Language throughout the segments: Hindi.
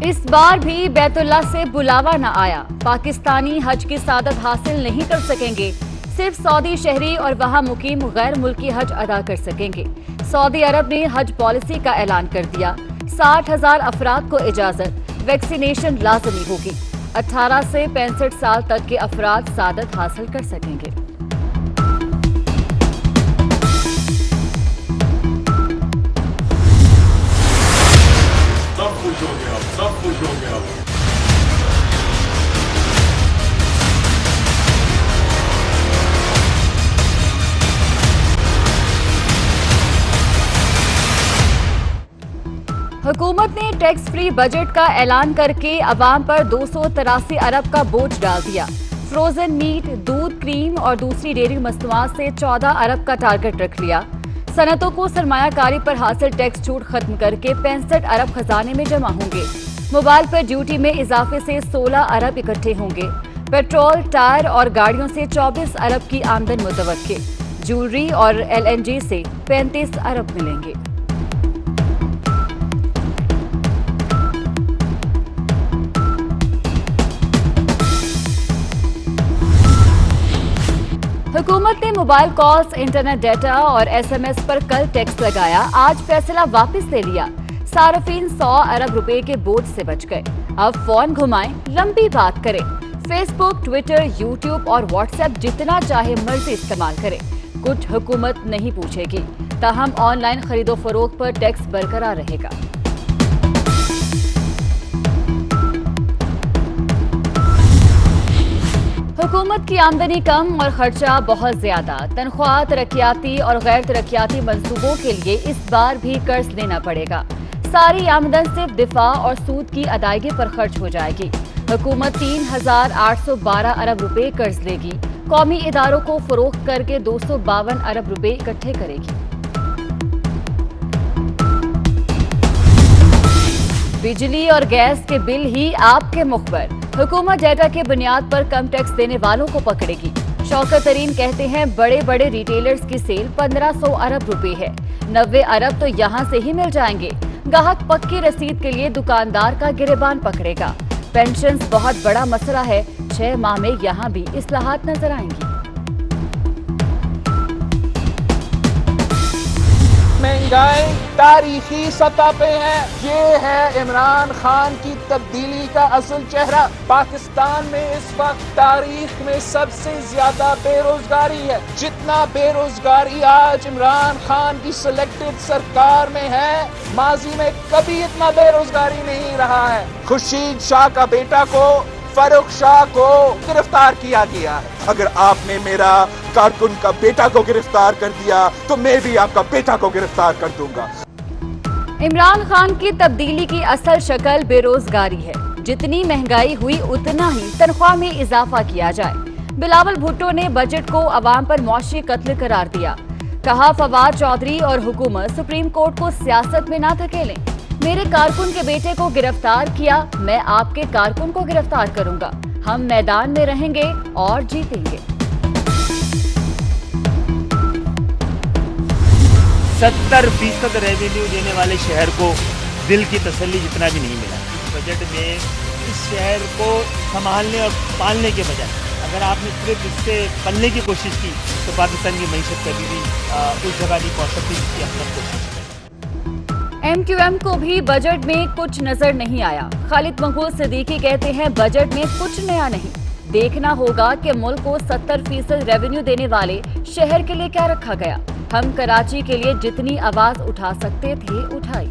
इस बार भी बैतुल्ला से बुलावा न आया। पाकिस्तानी हज की सादत हासिल नहीं कर सकेंगे। सिर्फ सऊदी शहरी और वहां मुकीम गैर मुल्की हज अदा कर सकेंगे। सऊदी अरब ने हज पॉलिसी का ऐलान कर दिया। 60,000 अफराद को इजाजत। वैक्सीनेशन लाजमी होगी। 18 से 65 साल तक के अफराद सादत हासिल कर सकेंगे। सब खुश हो गया, सब खुश हो गया। हुकूमत ने टैक्स फ्री बजट का ऐलान करके अवाम पर 283 अरब का बोझ डाल दिया। फ्रोजन मीट, दूध, क्रीम और दूसरी डेयरी मसनूआत से 14 अरब का टारगेट रख लिया। सनतों को सरमायाकारी पर हासिल टैक्स छूट खत्म करके 65 अरब खजाने में जमा होंगे। मोबाइल पर ड्यूटी में इजाफे से 16 अरब इकट्ठे होंगे। पेट्रोल, टायर और गाड़ियों से 24 अरब की आमदन मुतवक्के। ज्वेलरी और LNG से 35 अरब मिलेंगे। हुकूमत ने मोबाइल कॉल्स, इंटरनेट डेटा और SMS पर कल टैक्स लगाया। आज फैसला वापस ले लिया। सार्फिन 100 अरब रुपए के बोझ से बच गए। अब फोन घुमाएं, लंबी बात करें। फेसबुक, ट्विटर, यूट्यूब और व्हाट्सएप जितना चाहे मर्जी इस्तेमाल करें, कुछ हुकूमत नहीं पूछेगी। ताहम ऑनलाइन खरीदो फरोख्त पर टैक्स बरकरार रहेगा। हुकूमत की आमदनी कम और खर्चा बहुत ज्यादा। तनख्वाह, तरक्याती और गैर तरक्याती मंसूबों के लिए इस बार भी कर्ज लेना पड़ेगा। सारी आमदन सिर्फ दिफा और सूद की अदायगी पर खर्च हो जाएगी। हुकूमत 3,812 अरब रुपए कर्ज लेगी। कौमी इदारों को फरोख्त करके 252 अरब रुपए इकट्ठे करेगी। बिजली और गैस के बिल ही आपके मुखबर। हुकूमत डेटा के बुनियाद पर कम टैक्स देने वालों को पकड़ेगी। शौकत तरीन कहते हैं बड़े बड़े रिटेलर्स की सेल 1500 अरब रुपए है। 90 अरब तो यहाँ से ही मिल जाएंगे। गाहक पक्की रसीद के लिए दुकानदार का गिरेबान पकड़ेगा। पेंशन बहुत बड़ा मसला है। 6 माह में यहाँ भी इस्लाहात नजर आएंगी। महंगाई तारीखी सतह पे है। ये है इमरान खान की तब्दीली का असल चेहरा। पाकिस्तान में इस वक्त तारीख में सबसे ज्यादा बेरोजगारी है। जितना बेरोजगारी आज इमरान खान की सिलेक्टेड सरकार में है, माजी में कभी इतना बेरोजगारी नहीं रहा है। खुर्शीद शाह का बेटा को, फारूक शाह को गिरफ्तार किया गया है। अगर आपने मेरा कारकुन का बेटा को गिरफ्तार कर दिया तो मैं भी आपका बेटा को गिरफ्तार कर दूंगा। इमरान खान की तब्दीली की असल शक्ल बेरोजगारी है। जितनी महंगाई हुई उतना ही तनख्वाह में इजाफा किया जाए। बिलावल भुट्टो ने बजट को अवाम पर मौशी कत्ल करार दिया। कहा फवाद चौधरी और हुकूमत सुप्रीम कोर्ट को सियासत में ना धकेलें। मेरे कारकुन के बेटे को गिरफ्तार किया, मैं आपके कारकुन को गिरफ्तार करूंगा। हम मैदान में रहेंगे और जीतेंगे। 70% रेवेन्यू देने वाले शहर को दिल की तसल्ली जितना भी नहीं मिला। इस बजट में इस शहर को संभालने और पालने के बजाय अगर आपने सिर्फ इससे पलने की कोशिश की तो पाकिस्तान की मईशत कभी भी उस जगह नहीं पहुंच सकती जिसकी हमने कोशिश की। MQM को भी बजट में कुछ नजर नहीं आया। खालिद मकबूल सिद्दीकी कहते हैं बजट में कुछ नया नहीं। देखना होगा कि मुल्क को 70% रेवेन्यू देने वाले शहर के लिए क्या रखा गया। हम कराची के लिए जितनी आवाज उठा सकते थे उठाई।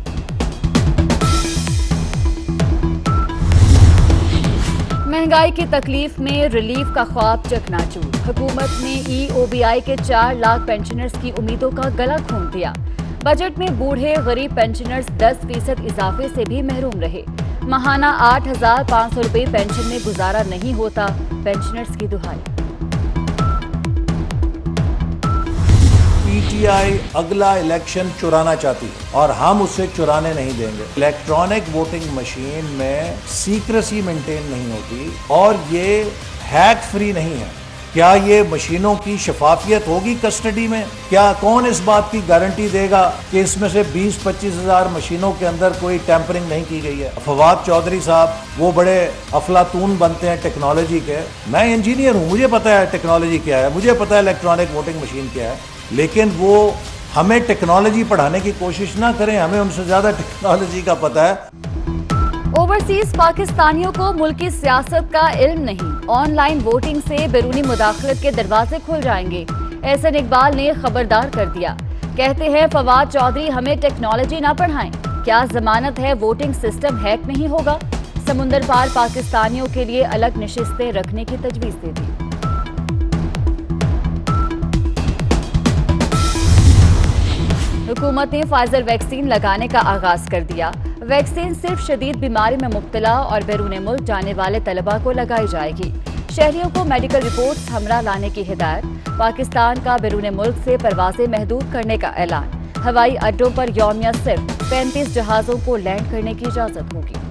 महंगाई की तकलीफ में रिलीफ का ख्वाब चकनाचूर। हुकूमत ने EOBI के 4 लाख पेंशनर्स की उम्मीदों का गला घोंट दिया। बजट में बूढ़े गरीब पेंशनर्स 10% इजाफे से भी महरूम रहे। माहाना 8,500 रुपए पेंशन में गुजारा नहीं होता। पेंशनर्स की दुहाई। PTI अगला इलेक्शन चुराना चाहती है और हम उसे चुराने नहीं देंगे। इलेक्ट्रॉनिक वोटिंग मशीन में सीक्रेसी मेंटेन नहीं होती और ये हैक फ्री नहीं है। क्या ये मशीनों की शफाफियत होगी कस्टडी में? क्या कौन इस बात की गारंटी देगा कि इसमें से 20-25 हज़ार मशीनों के अंदर कोई टैंपरिंग नहीं की गई है? फवाद चौधरी साहब वो बड़े अफलातून बनते हैं टेक्नोलॉजी के। मैं इंजीनियर हूँ, मुझे पता है टेक्नोलॉजी क्या है, मुझे पता है इलेक्ट्रॉनिक वोटिंग मशीन क्या है, लेकिन वो हमें टेक्नोलॉजी पढ़ाने की कोशिश ना करें, हमें उनसे ज्यादा टेक्नोलॉजी का पता है। ओवरसीज पाकिस्तानियों को मुल्की सियासत का इल्म नहीं, ऑनलाइन वोटिंग से बैरूनी मुदाखलत के दरवाजे खुल जाएंगे। एहसन इकबाल ने खबरदार कर दिया। कहते हैं फवाद चौधरी हमें टेक्नोलॉजी ना पढ़ाएं, क्या जमानत है वोटिंग सिस्टम हैक नहीं होगा? समुंदर पार पाकिस्तानियों के लिए अलग नशिस्तें रखने की तजवीज दे दी। हुकूमत ने फाइजर वैक्सीन लगाने का आगाज कर दिया। वैक्सीन सिर्फ शदीद बीमारी में मुब्तला और बैरून मुल्क जाने वाले तलबा को लगाई जाएगी। शहरियों को मेडिकल रिपोर्ट्स हमरा लाने की हिदायत। पाकिस्तान का बैरून मुल्क से परवाजें महदूद करने का ऐलान। हवाई अड्डों पर यौमिया सिर्फ 35 जहाजों को लैंड करने की इजाजत होगी।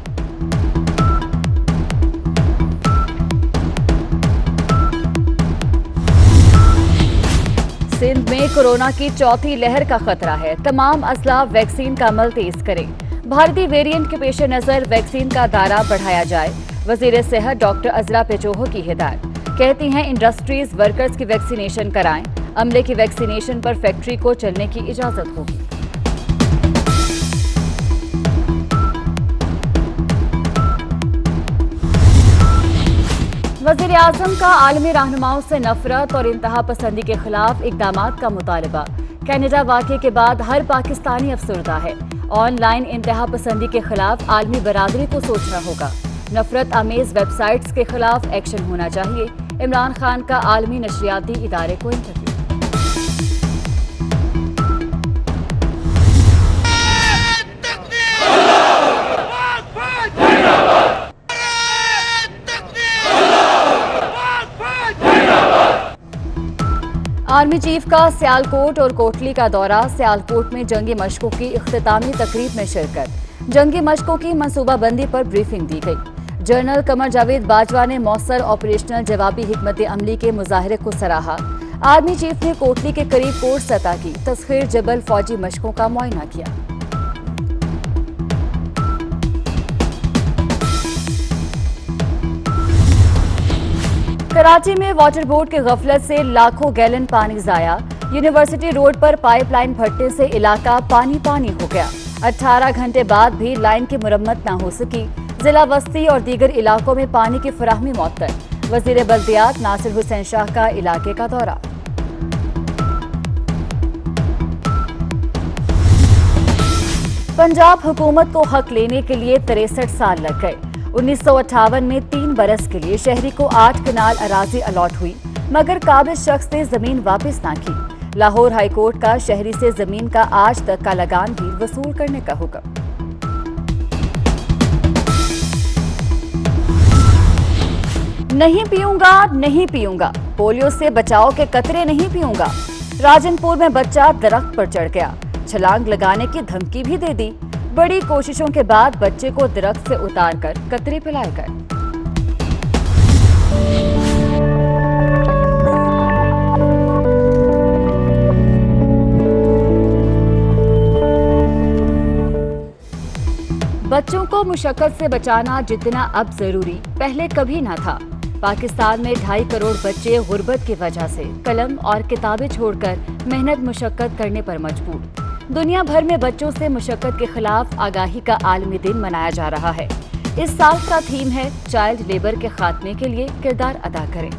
सिंध में कोरोना की चौथी लहर का खतरा है। तमाम अजला वैक्सीन का अमल तेज करें। भारतीय वेरिएंट के पेश नजर वैक्सीन का दायरा बढ़ाया जाए। वजीर सेहत डॉक्टर अजरा पेचोहो की हिदायत। कहती हैं इंडस्ट्रीज वर्कर्स की वैक्सीनेशन कराएं। अमले की वैक्सीनेशन पर फैक्ट्री को चलने की इजाजत होगी। वज़ीर आज़म का आलमी रहनुमाओं से नफरत और इंतहा पसंदी के खिलाफ इक़दामात का मुतालबा। कनाडा वाक़े के बाद हर पाकिस्तानी अफसरदा है। ऑनलाइन इंतहा पसंदी के खिलाफ आलमी बरादरी को सोचना होगा। नफरत आमेज वेबसाइट्स के खिलाफ एक्शन होना चाहिए। इमरान खान का आलमी नशरियाती इदारे को इंटरव्यू। आर्मी चीफ का सियालकोट और कोटली का दौरा। सियालकोट में जंगी मशकों की इख्तितामी तकरीब में शिरकत। जंगी मशकों की मनसूबाबंदी पर ब्रीफिंग दी गई। जनरल कमर जावेद बाजवा ने मौसर ऑपरेशनल जवाबी हिकमत अमली के मुजाहरे को सराहा। आर्मी चीफ ने कोटली के करीब कोट सतह की तस्खीर जबल फौजी मशकों का मुआयना किया। कराची में वाटर बोर्ड की गफलत से लाखों गैलन पानी जाया। यूनिवर्सिटी रोड पर पाइपलाइन फटने से इलाका पानी पानी हो गया। 18 घंटे बाद भी लाइन की मुरम्मत न हो सकी। जिला वस्ती और दीगर इलाकों में पानी की फराहमी मुअत्तल। वजीर बल्दियात नासिर हुसैन शाह का इलाके का दौरा। पंजाब हुकूमत को हक लेने के लिए 63 साल लग गए। 1958 में 3 बरस के लिए शहरी को 8 कनाल अराजी अलॉट हुई, मगर काबिल शख्स ने जमीन वापस ना की। लाहौर हाईकोर्ट का शहरी से जमीन का आज तक का लगान भी वसूल करने का हुक्म। नहीं पीऊंगा, नहीं पीऊंगा, पोलियो से बचाव के कतरे नहीं पीऊंगा। राजनपुर में बच्चा दरख्त पर चढ़ गया, छलांग लगाने की धमकी भी दे दी। बड़ी कोशिशों के बाद बच्चे को दरख्त से उतारकर कतरे पिलाए गए। बच्चों को मुशक्कत से बचाना जितना अब जरूरी पहले कभी ना था। पाकिस्तान में 2.5 करोड़ बच्चे गुर्बत की वजह से कलम और किताबें छोड़कर मेहनत मुशक्कत करने पर मजबूर। दुनिया भर में बच्चों से मुशक्कत के खिलाफ आगाही का आलमी दिन मनाया जा रहा है। इस साल का थीम है चाइल्ड लेबर के खात्मे के लिए किरदार अदा करें।